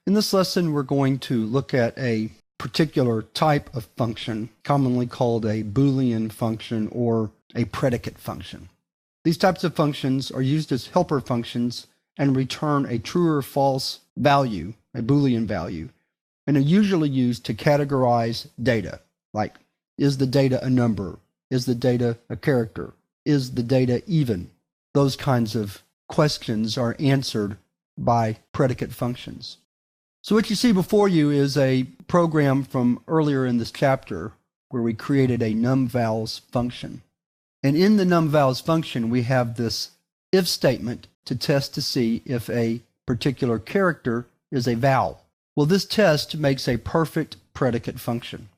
In this lesson, we're going to look at a particular type of function, commonly called a Boolean function or a predicate function. These types of functions are used as helper functions and return a true or false value, a Boolean value, and are usually used to categorize data, like is the data a number, is the data a character, is the data even? Those kinds of questions are answered by predicate functions. So what you see before you is a program from earlier in this chapter where we created a numVals function. And in the numVals function, we have this if statement to test to see if a particular character is a val. Well, this test makes a perfect predicate function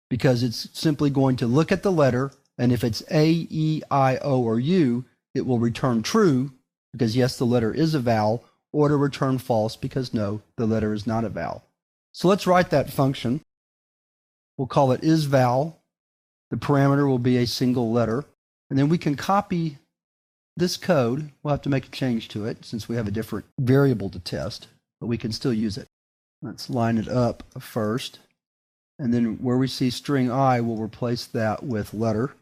because it's simply going to look at the letter, and if it's A, E, I, O, or U, it will return true because yes, the letter is a vowel, or to return false because no, the letter is not a vowel. So let's write that function. We'll call it isVal. The parameter will be a single letter. And then we can copy this code. We'll have to make a change to it since we have a different variable to test, but we can still use it. Let's line it up first. And then where we see string I, we'll replace that with letter.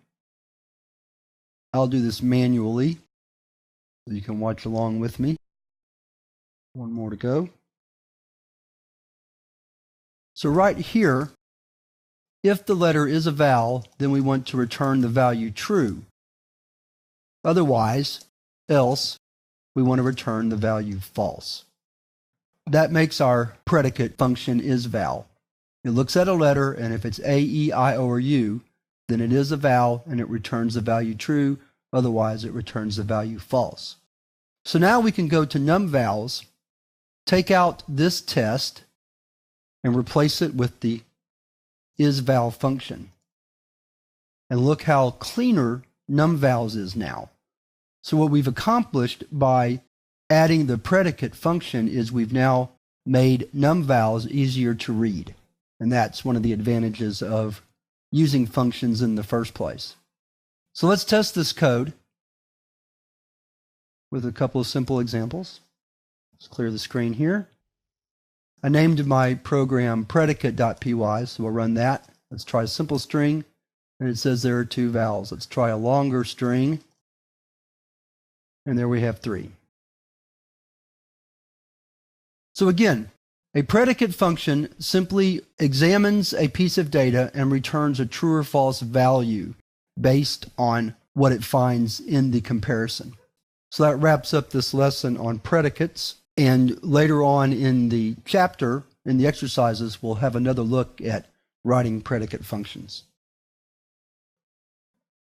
I'll do this manually so you can watch along with me. One more to go. So right here, if the letter is a vowel, then we want to return the value true. Otherwise, else, we want to return the value false. That makes our predicate function isVal. It looks at a letter, and if it's A, E, I, O, or U, then it is a vowel, and it returns the value true. Otherwise, it returns the value false. So now we can go to numVals, take out this test, and replace it with the isVal function. And look how cleaner numVals is now. So what we've accomplished by adding the predicate function is we've now made numVals easier to read. And that's one of the advantages of using functions in the first place. So let's test this code with a couple of simple examples. Let's clear the screen here. I named my program predicate.py, so we'll run that. Let's try a simple string, and it says there are 2 vowels. Let's try a longer string, and there we have 3. So again, a predicate function simply examines a piece of data and returns a true or false value based on what it finds in the comparison. So that wraps up this lesson on predicates. And later on in the chapter, in the exercises, we'll have another look at writing predicate functions.